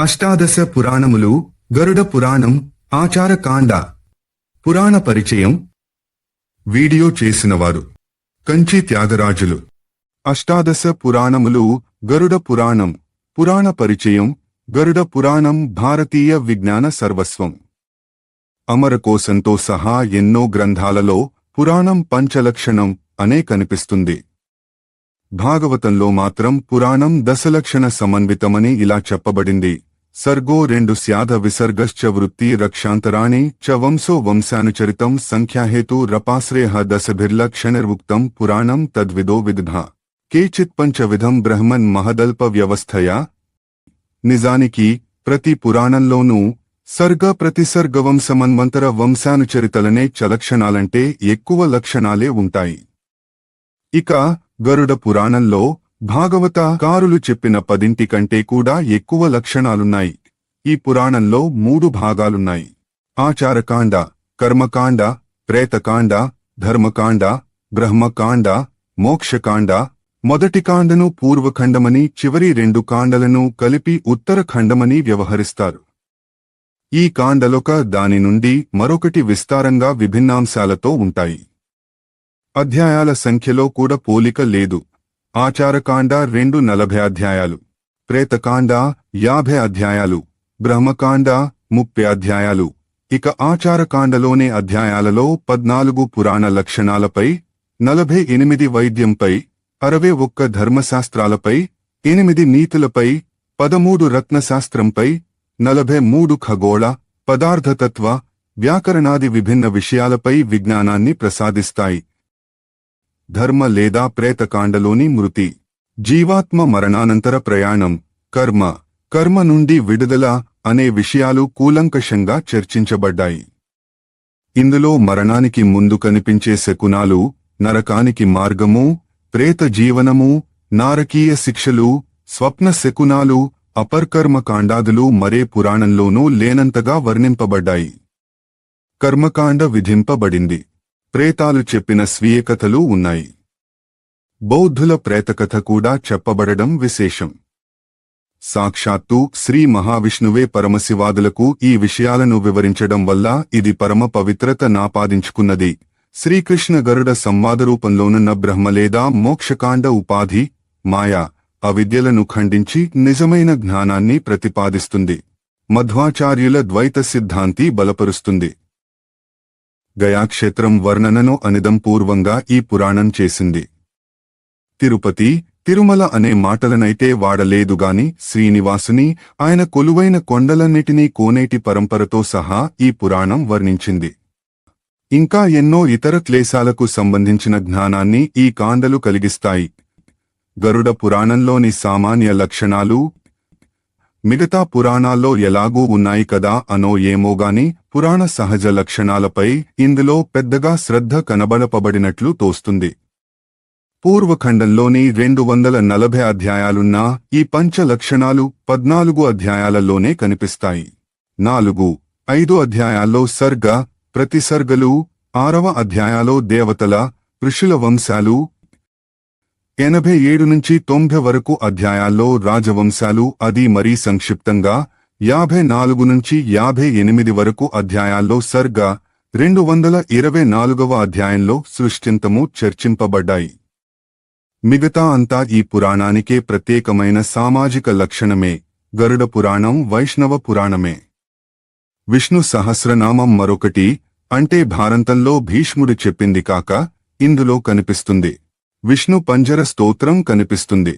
అష్టాదశ పురాణములు గరుడ పురాణం ఆచారకాండ పురాణ పరిచయం వీడియో చేసినవారు కంచి త్యాగరాజులు అష్టాదశ పురాణములు గరుడ పురాణం పురాణ పరిచయం గరుడ పురాణం భారతీయ విజ్ఞాన సర్వస్వం అమరకోశంతో సహా ఎన్నో గ్రంథాలలో పురాణం పంచలక్షణం అనే కనిపిస్తుంది. భాగవతంలో మాత్రం పురాణం దశలక్షణ సమన్వితమని ఇలా చెప్పబడింది. సర్గో 2 స్యాధ విసర్గశ్చ వృత్తి రక్షాంతరాణి చ వంశో వంశానుచరితం సంఖ్యాహేతు రపాశ్రేహ దశభిర్లక్షణర్వుక్తం పురాణం తద్విదో విదధ కేచిత్ పంచవిధం బ్రహ్మన్ మహదల్ప వ్యవస్థయా. నిజానికి ప్రతి పురాణంలోనూ సర్గ ప్రతిసర్గ వంశమన్వంతర వంశానుచరితలనే చలక్షణాలంటే ఎక్కువ లక్షణాలే ఉంటాయి. ఇక గరుడ పురాణంలో భాగవతకారులు చెప్పిన 10 కంటే కూడా ఎక్కువ లక్షణాలున్నాయి. ఈ పురాణంలో 3 భాగాలున్నాయి. ఆచారకాండ, కర్మకాండ, ప్రేతకాండ, ధర్మకాండ, బ్రహ్మకాండ, మోక్షకాండ. మొదటి కాండను పూర్వఖండమని, చివరి 2 కాండలను కలిపి ఉత్తరఖండమని వ్యవహరిస్తారు. ఈ కాండలొక దాని నుండి మరొకటి విస్తారంగా విభిన్నాంశాలతో ఉంటాయి. అధ్యాయాల సంఖ్యలో కూడా పోలిక లేదు. ఆచారకాండ 240 అధ్యాయాలు, ప్రేతకాండ 50 అధ్యాయాలు, బ్రహ్మకాండ 30 అధ్యాయాలు. ఇక ఆచారకాండలోని అధ్యాయాలలో 14 పురాణ లక్షణాలపై, 48 వైద్యంపై, 61 ధర్మశాస్త్రాలపై, 8 నీతులపై, 13 రత్నశాస్త్రంపై, 43 ఖగోళ, పదార్థతత్వ, వ్యాకరణాది విభిన్న విషయాలపై విజ్ఞానాన్ని ప్రసాదిస్తాయి. ధర్మ లేదా ప్రేతకాండలోని మృతి, జీవాత్మ మరణానంతర ప్రయాణం, కర్మ నుండి విడుదల అనే విషయాలు కూలంకషంగా చర్చించబడ్డాయి. ఇందులో మరణానికి ముందు కనిపించే శకునాలు, నరకానికి మార్గము, ప్రేత జీవనము, నారకీయ శిక్షలు, స్వప్న శకునాలు, అపర్కర్మకాండాదులు మరే పురాణంలోనూ లేనంతగా వర్ణింపబడ్డాయి. కర్మకాండ విధింపబడింది. ప్రేతాలు చెప్పిన స్వీయ కథలు ఉన్నాయి. బౌద్ధుల ప్రేతకథ కూడా చెప్పబడడం విశేషం. సాక్షాత్తు శ్రీ మహావిష్ణువే పరమశివాదులకు ఈ విషయాలను వివరించడం వల్ల ఇది పరమ పవిత్రత నాపాదించుకున్నది. శ్రీకృష్ణ గరుడ సంవాదరూపంలోనున్న బ్రహ్మ లేదా మోక్షకాండ ఉపాధి, మాయా, అవిద్యలను ఖండించి నిజమైన జ్ఞానాన్ని ప్రతిపాదిస్తుంది. మధ్వాచార్యుల ద్వైత సిద్ధాంతి బలపరుస్తుంది. గయాక్షేత్రం వర్ణనను అనిదంపూర్వంగా ఈ పురాణం చేసింది. తిరుపతి, తిరుమల అనే మాటలనైతే వాడలేదుగాని శ్రీనివాసుని, ఆయన కొలువైన కొండలన్నిటినీ కోనేటి పరంపరతో సహా ఈ పురాణం వర్ణించింది. ఇంకా ఎన్నో ఇతర క్లేశాలకు సంబంధించిన జ్ఞానాన్ని ఈ కాండలు కలిగిస్తాయి. గరుడ పురాణంలోని సామాన్య లక్షణాలు మిగతా పురాణాల్లో ఎలాగూ ఉన్నాయి కదా అనో ఏమోగాని పురాణ సహజ లక్షణాలపై ఇందులో పెద్దగా శ్రద్ధ కనబడపబడినట్లు తోస్తుంది. పూర్వఖండంలోని 240 అధ్యాయాలున్నా ఈ పంచ లక్షణాలు 14 అధ్యాయాలలోనే కనిపిస్తాయి. 4-5 అధ్యాయాల్లో సర్గ, ప్రతిసర్గలు, 6వ అధ్యాయాలో దేవతల, ఋషుల వంశాలు, 87-90 వరకు అధ్యాయాల్లో రాజవంశాలు, అది మరీ సంక్షిప్తంగా 54-58 వరకు అధ్యాయాల్లో సర్గ, 224వ అధ్యాయంలో సృష్టింతము చర్చింపబడ్డాయి. మిగతా అంతా ఈ పురాణానికే ప్రత్యేకమైన సామాజిక లక్షణమే. గరుడ పురాణం వైష్ణవ పురాణమే. విష్ణు సహస్రనామం మరొకటి, అంటే భారతంలో భీష్ముడు చెప్పింది కాక ఇందులో కనిపిస్తుంది. విష్ణు పంజర స్తోత్రం కనిపిస్తుంది.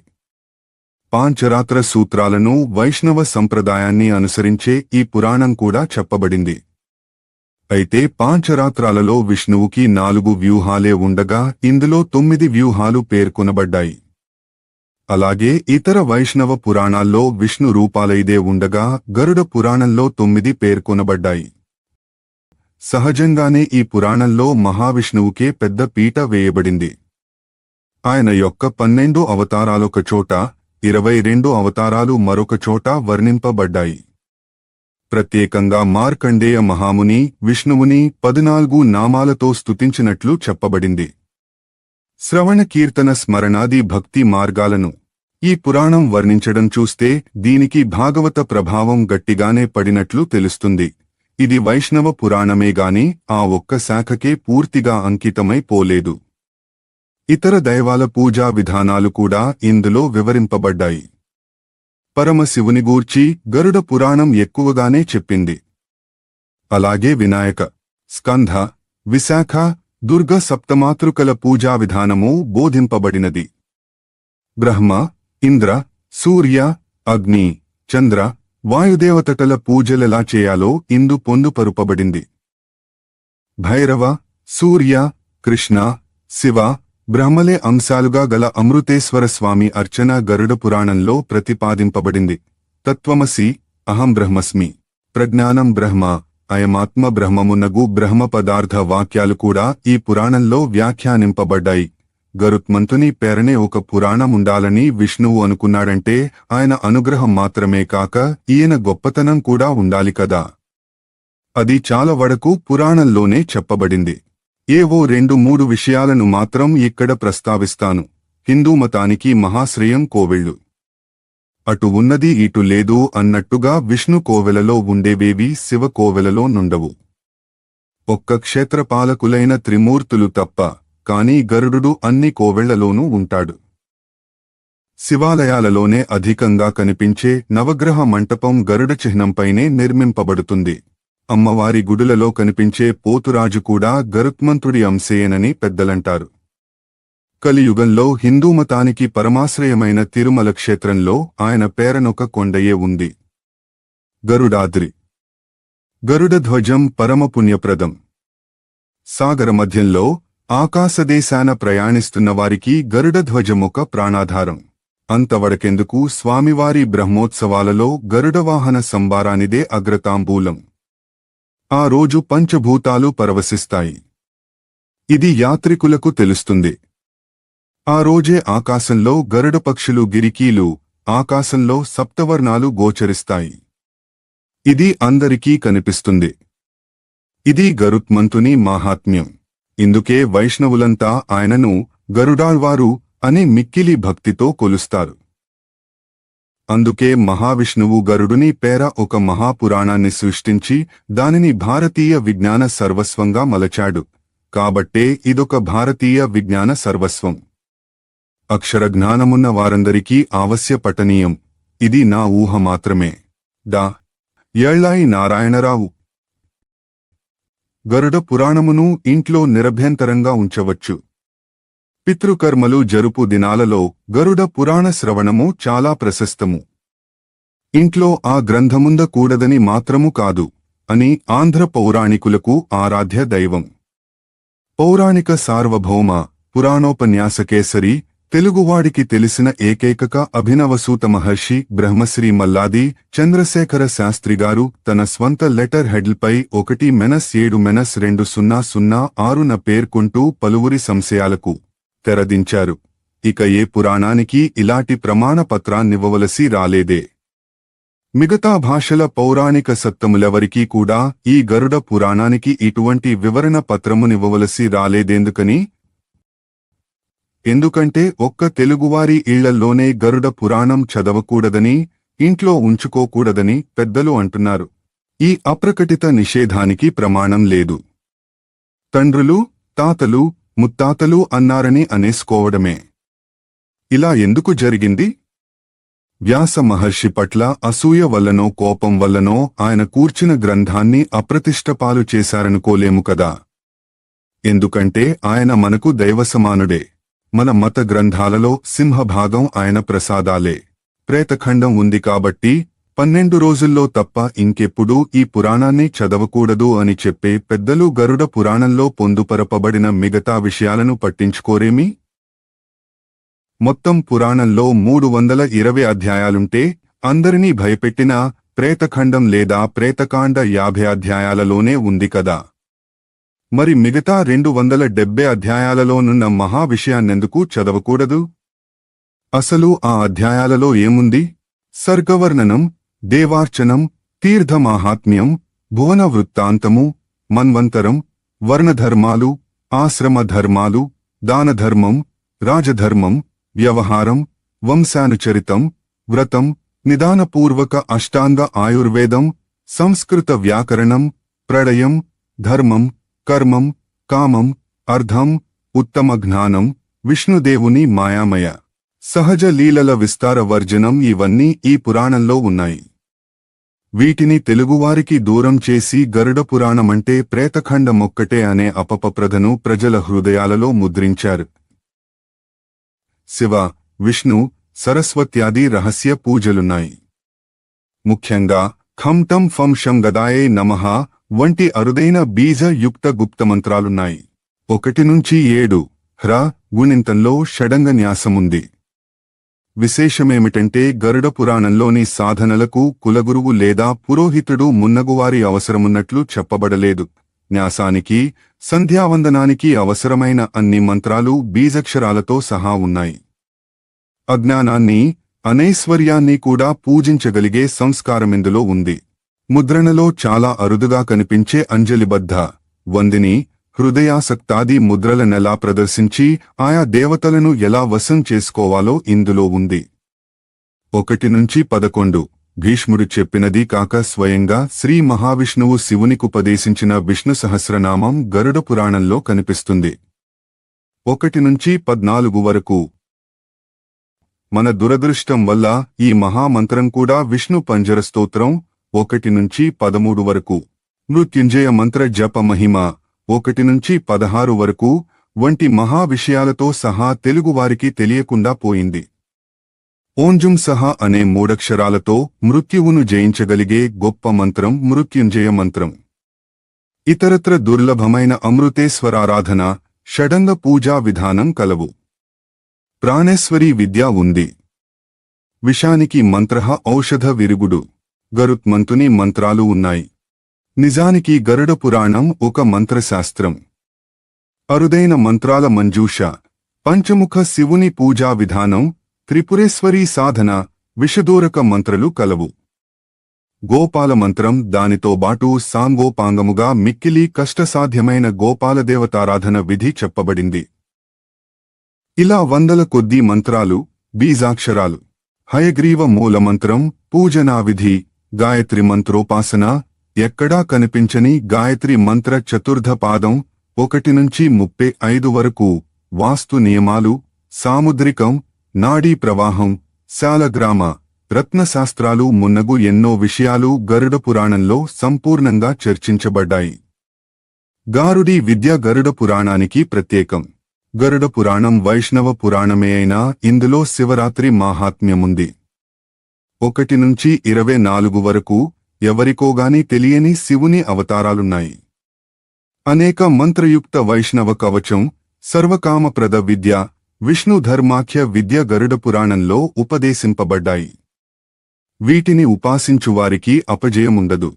పాంచరాత్ర సూత్రాలను, వైష్ణవ సంప్రదాయాన్ని అనుసరించే ఈ పురాణం కూడా చెప్పబడింది. అయితే పాంచరాత్రాలలో విష్ణువుకి 4 వ్యూహాలే ఉండగా ఇందులో 9 వ్యూహాలు పేర్కొనబడ్డాయి. అలాగే ఇతర వైష్ణవ పురాణాల్లో విష్ణు రూపాలైదే ఉండగా గరుడ పురాణంలో 9 పేర్కొనబడ్డాయి. సహజంగానే ఈ పురాణంలో మహావిష్ణువుకే పెద్ద పీట వేయబడింది. ఆయన యొక్క 12 అవతారాలొక చోట, 22 అవతారాలు మరొక చోట వర్ణింపబడ్డాయి. ప్రత్యేకంగా మార్కండేయ మహాముని విష్ణువుని 14 నామాలతో స్తుతించినట్లు చెప్పబడింది. శ్రవణ కీర్తన స్మరణాది భక్తి మార్గాలను ఈ పురాణం వర్ణించడం చూస్తే దీనికి భాగవత ప్రభావం గట్టిగానే పడినట్లు తెలుస్తుంది. ఇది వైష్ణవ పురాణమే గాని ఆ ఒక్క శాఖకే పూర్తిగా అంకితమై పోలేదు. ఇతర దైవాల పూజా విధానాలు కూడా ఇందులో వివరింపబడ్డాయి. పరమశివుని గూర్చి గరుడ పురాణం ఎక్కువగానే చెప్పింది. అలాగే వినాయక, స్కంధ, విశాఖ, దుర్గ సప్తమాతృకల పూజా విధానమూ బోధింపబడినది. బ్రహ్మ, ఇంద్ర, సూర్య, అగ్ని, చంద్ర, వాయుదేవతల పూజలెలా చేయాలో ఇందు పొందుపరుపబడింది. భైరవ, సూర్య, కృష్ణ, శివ, బ్రహ్మలే అంశాలుగా గల అమృతేశ్వర స్వామి అర్చన గరుడ పురాణంలో ప్రతిపాదింపబడింది. తత్వమసి, అహం బ్రహ్మస్మి, ప్రజ్ఞానం బ్రహ్మ, అయమాత్మ బ్రహ్మమునగు బ్రహ్మ పదార్థ వాక్యాలు కూడా ఈ పురాణంలో వ్యాఖ్యానింపబడ్డాయి. గరుత్మంతుని పేరనే ఒక పురాణముండాలని విష్ణువు అనుకున్నాడంటే ఆయన అనుగ్రహం మాత్రమే కాక ఈయన గొప్పతనం కూడా ఉండాలి కదా. అది చాలా వరకు పురాణంలోనే చెప్పబడింది. ఏవో 2-3 విషయాలను మాత్రం ఇక్కడ ప్రస్తావిస్తాను. హిందూ మతానికి మహాశ్రయం కోవెళ్ళు. అటు ఉన్నది ఇటు లేదు అన్నట్టుగా విష్ణు కోవెలలో ఉండేవేవి శివ కోవెలలో నుండవు. ఒక్క క్షేత్రపాలకులైన త్రిమూర్తులు తప్ప కాని గరుడు అన్ని కోవెళ్లలోనూ ఉంటాడు. శివాలయాలలోనే అధికంగా కనిపించే నవగ్రహ మంటపం గరుడ చిహ్నంపైనే నిర్మింపబడుతుంది. అమ్మవారి గుడులలో కనిపించే పోతురాజు కూడా గరుత్మంతుడి అంశేయనని పెద్దలంటారు. కలియుగంలో హిందూమతానికి పరమాశ్రయమైన తిరుమల క్షేత్రంలో ఆయన పేరనొక కొండయే ఉంది. గరుడాద్రి. గరుడధ్వజం పరమపుణ్యప్రదం. సాగర మధ్యంలో ఆకాశదేశాన ప్రయాణిస్తున్న వారికి గరుడధ్వజమొక ప్రాణాధారం. అంతవరకెందుకు స్వామివారి బ్రహ్మోత్సవాలలో గరుడవాహన సంబారానిదే అగ్రతాంబూలం. ఆ రోజు పంచభూతాలు పరవశిస్తాయి. ఇది యాత్రికులకు తెలుస్తుంది. ఆ రోజే ఆకాశంలో గరుడ పక్షులు గిరికీలు, ఆకాశంలో సప్తవర్ణాలు గోచరిస్తాయి. ఇది అందరికీ కనిపిస్తుంది. ఇది గరుత్మంతుని మాహాత్మ్యం. ఇందుకే వైష్ణవులంతా ఆయనను గరుడాళ్వారు అని మిక్కిలి భక్తితో కొలుస్తారు. అందుకే మహావిష్ణువు గరుడుని పేర ఒక మహాపురాణాన్ని సృష్టించి దానిని భారతీయ విజ్ఞాన సర్వస్వంగా మలచాడు. కాబట్టే ఇదొక భారతీయ విజ్ఞాన సర్వస్వం. అక్షరజ్ఞానమున్న వారందరికీ ఆవశ్య పఠనీయం. ఇది నా ఊహ మాత్రమే. డా. యళ్ళాయి నారాయణరావు. గరుడ పురాణమును ఇంట్లో నిరభ్యంతరంగా ఉంచవచ్చు. పితృకర్మలు జరుపు దినాలలో గరుడ పురాణ శ్రవణము చాలా ప్రశస్తము. ఇంట్లో ఆ గ్రంథముంద కూడదని మాత్రము కాదు అని ఆంధ్ర పౌరాణికులకు ఆరాధ్య దైవం. పౌరాణిక సార్వభౌమ, పురాణోపన్యాసకేసరి, తెలుగువాడికి తెలిసిన ఏకైక అభినవసూత మహర్షి బ్రహ్మశ్రీ మల్లాది చంద్రశేఖర శాస్త్రిగారు తన స్వంత లెటర్ హెడ్ల్పై 1-7-2006న పేర్కొంటూ పలువురి సంశయాలకు తెరదించారు. ఇక ఏ పురాణానికి ఇలాంటి ప్రమాణ పత్రాన్నివ్వవలసి రాలేదే. మిగతా భాషల పౌరాణిక సత్తములెవరికీ కూడా ఈ గరుడ పురాణానికి ఇటువంటి వివరణ పత్రమునివ్వవలసి రాలేదెందుకని? ఎందుకంటే ఒక్క తెలుగువారి ఇళ్లల్లోనే గరుడ పురాణం చదవకూడదని, ఇంట్లో ఉంచుకోకూడదని పెద్దలు అంటున్నారు. ఈ అప్రకటిత నిషేధానికి ప్రమాణం లేదు. తండ్రులు, తాతలు, ముత్తాతలు అన్నారని అనేసుకోవడమే. ఇలా ఎందుకు జరిగింది? వ్యాస మహర్షి పట్ల అసూయ వల్లనో కోపం వల్లనో ఆయన కూర్చిన గ్రంథాన్ని అప్రతిష్టపాలు చేశారనుకోలేము కదా. ఎందుకంటే ఆయన మనకు దైవసమానుడే. మన మత గ్రంథాలలో సింహభాగం ఆయన ప్రసాదాలే. ప్రేతఖండం ఉంది కాబట్టి 12 రోజుల్లో తప్ప ఇంకెప్పుడూ ఈ పురాణాన్ని చదవకూడదు అని చెప్పే పెద్దలు గరుడ పురాణంలో పొందుపరపబడిన మిగతా విషయాలను పట్టించుకోరేమి? మొత్తం పురాణంలో 320 అధ్యాయాలుంటే అందరినీ భయపెట్టిన ప్రేతఖండం లేదా ప్రేతకాండ 50 అధ్యాయాలలోనే ఉంది కదా. మరి మిగతా 270 అధ్యాయాలలోనున్న మహా విషయాన్నెందుకు చదవకూడదు? అసలు ఆ అధ్యాయాలలో ఏముంది? సర్గవర్ణనం, దేవార్చనం, తీర్థమాహాత్మ్యం, భువన వృత్తాంతము, మన్వంతరం, వర్ణధర్మాలు, ఆశ్రమధర్మాలు, దానధర్మం, రాజధర్మం, వ్యవహారం, వంశానుచరితం, వ్రతం, నిదానపూర్వక అష్టాంగ ఆయుర్వేదం, సంస్కృత వ్యాకరణం, ప్రళయం, ధర్మం, కర్మం, కామం, అర్థం, ఉత్తమ జ్ఞానం, విష్ణుదేవుని మాయామయ సహజ లీలల విస్తార వర్జనం ఇవన్నీ ఈ పురాణంలో ఉన్నాయి. వీటిని తెలుగువారికి దూరం చేసి గరుడ పురాణమంటే ప్రేతఖండమొక్కటే అనే అపప్రథను ప్రజల హృదయాలలో ముద్రించారు. శివ, విష్ణు, సరస్వత్యాది రహస్య పూజలున్నాయి. ముఖ్యంగా ఖం ఠం ఫం శం గదాయే నమః వంటి అరుదైన బీజయుక్త గుప్తమంత్రాలున్నాయి. 1-7 హ్ర గుణింతంలో షడంగ న్యాసముంది. విశేషమేమిటంటే గరుడ పురాణంలోని సాధనలకు కులగురువు లేదా పురోహితుడు మున్నగువారి అవసరమున్నట్లు చెప్పబడలేదు. న్యాసానికి, సంధ్యావందనానికి అవసరమైన అన్ని మంత్రాలు బీజక్షరాలతో సహా ఉన్నాయి. అజ్ఞానాన్ని, అనైశ్వర్యాన్ని కూడా పూజించగలిగే సంస్కారమిందులో ఉంది. ముద్రణలో చాలా అరుదుగా కనిపించే అంజలిబద్ధ, వందిని, హృదయాసక్తాది ముద్రలనెలా ప్రదర్శించి ఆయా దేవతలను ఎలా వశం చేసుకోవాలో ఇందులో ఉంది. 1-11 భీష్ముడు చెప్పినది కాక స్వయంగా శ్రీ మహావిష్ణువు శివునికుపదేశించిన విష్ణు సహస్రనామం గరుడ పురాణంలో కనిపిస్తుంది. 1-14 వరకు. మన దురదృష్టం వల్ల ఈ మహామంత్రం కూడా విష్ణు పంజర స్తోత్రం 1-13 వరకు, మృత్యుంజయ మంత్ర జప మహిమ 1-16 వరకు వంటి మహా విషయాలతో సహా తెలుగువారికి తెలియకుండా పోయింది. ఓంజుం సహా అనే 3 అక్షరాలతో మృత్యువును జయించగలిగే గొప్ప మంత్రం మృత్యుంజయ మంత్రం. ఇతరత్ర దుర్లభమైన అమృతేశ్వరారాధన, షడంగ పూజా విధానం కలవు. ప్రాణేశ్వరీ విద్య ఉంది. విషానికి మంత్రః ఔషధ విరుగుడు, గరుత్మంతుని మంత్రాలు ఉన్నాయి. నిజానికి గరుడ పురాణం ఒక మంత్రశాస్త్రం. అరుదైన మంత్రాల మంజూష, పంచముఖ శివుని పూజా విధానం, త్రిపురేశ్వరీ సాధన, విషదూరక మంత్రలు కలవు. గోపాల మంత్రం దానితోబాటు సాంగోపాంగముగా మిక్కిలి కష్టసాధ్యమైన గోపాలదేవతారాధన విధి చెప్పబడింది. ఇలా వందల కొద్దీ మంత్రాలు, బీజాక్షరాలు. హయగ్రీవ మూలమంత్రం, పూజనావిధి, గాయత్రి మంత్రోపాసన, ఎక్కడా కనిపించని గాయత్రి మంత్ర చతుర్థ పాదం 1-35 వరకు, వాస్తు నియమాలు, సాముద్రికం, నాడీ ప్రవాహం, శాలగ్రామ, రత్నశాస్త్రాలు మున్నగు ఎన్నో విషయాలు గరుడ పురాణంలో సంపూర్ణంగా చర్చించబడ్డాయి. గారుడి విద్య గరుడ పురాణానికి ప్రత్యేకం. గరుడ పురాణం వైష్ణవ పురాణమే అయినా ఇందులో శివరాత్రి మాహాత్మ్యముంది. 1-24 వరకు ఎవరికోగాని తెలియని శివుని అవతారాలున్నాయి. అనేక మంత్రయుక్త వైష్ణవ కవచం, సర్వకామప్రద విద్య, విష్ణు ధర్మాఖ్య విద్య గరుడ పురాణంలో ఉపదేశింపబడ్డాయి. వీటిని ఉపాసించువారికి అపజయముండదు.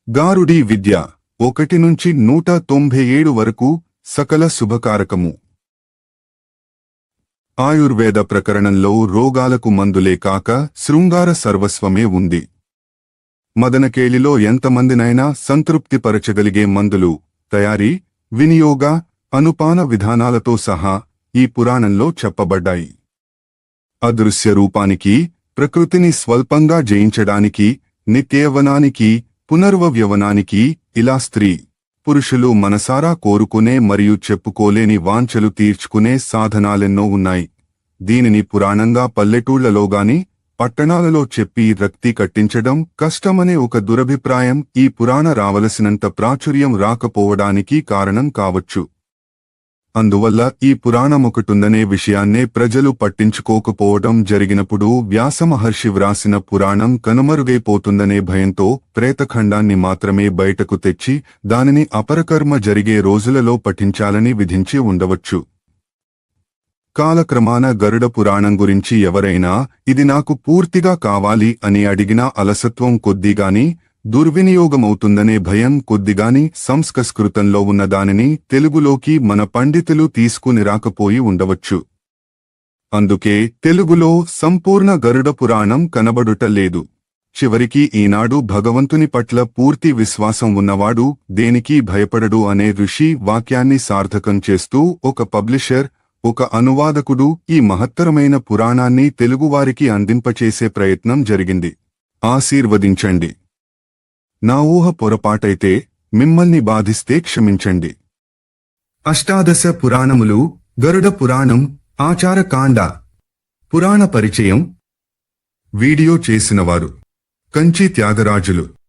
గారుడీ విద్య 1-197 వరకు సకల శుభకారకము. ఆయుర్వేద ప్రకరణంలో రోగాలకు మందులే కాక శృంగార సర్వస్వమే ఉంది. మదనకేళిలో ఎంతమందినైనా సంతృప్తిపరచగలిగే మందులు, తయారీ, వినియోగ, అనుపాన విధానాలతో సహా ఈ పురాణంలో చెప్పబడ్డాయి. అదృశ్య రూపానికి, ప్రకృతిని స్వల్పంగా జయించడానికి, నిత్యయవనానికి, పునర్వయవనానికి, ఇలా స్త్రీ పురుషులు మనసారా కోరుకునే మరియు చెప్పుకోలేని వాంఛలు తీర్చుకునే సాధనాలెన్నో ఉన్నాయి. దీనిని పురాణంగా పల్లెటూళ్లలోగాని పట్టణాలలో చెప్పి రక్తి కట్టించడం కష్టమనే ఒక దురభిప్రాయం ఈ పురాణ రావలసినంత ప్రాచుర్యం రాకపోవడానికి కారణం కావచ్చు. అందువల్ల ఈ పురాణమొకటుందనే విషయాన్నే ప్రజలు పట్టించుకోకపోవడం జరిగినప్పుడు వ్యాసమహర్షి వ్రాసిన పురాణం కనుమరుగైపోతుందనే భయంతో ప్రేతఖండాన్ని మాత్రమే బయటకు తెచ్చి దానిని అపరకర్మ జరిగే రోజులలో పఠించాలని విధించి ఉండవచ్చు. కాలక్రమాన గరుడ పురాణం గురించి ఎవరైనా ఇది నాకు పూర్తిగా కావాలి అని అడిగినా అలసత్వం కొద్దిగాని, దుర్వినియోగమవుతుందనే భయం కొద్దిగాని సంస్కృతంలో ఉన్న దానిని తెలుగులోకి మన పండితులు తీసుకుని రాకపోయి ఉండవచ్చు. అందుకే తెలుగులో సంపూర్ణ గరుడ పురాణం కనబడుట లేదు. చివరికి ఈనాడు భగవంతుని పట్ల పూర్తి విశ్వాసం ఉన్నవాడు దేనికి భయపడడు అనే ఋషి వాక్యాన్ని సార్థకం చేస్తూ ఒక పబ్లిషర్ ఒక అనువాదకుడు ఈ మహత్తరమైన పురాణాన్ని తెలుగువారికి అందింపచేసే ప్రయత్నం జరిగింది. ఆశీర్వదించండి. నా ఊహ పొరపాటైతే మిమ్మల్ని బాధిస్తే క్షమించండి. అష్టాదశ పురాణములు, గరుడ పురాణం, ఆచారకాండ. పురాణ పరిచయం. వీడియో చేసినవారు కంచి త్యాగరాజులు.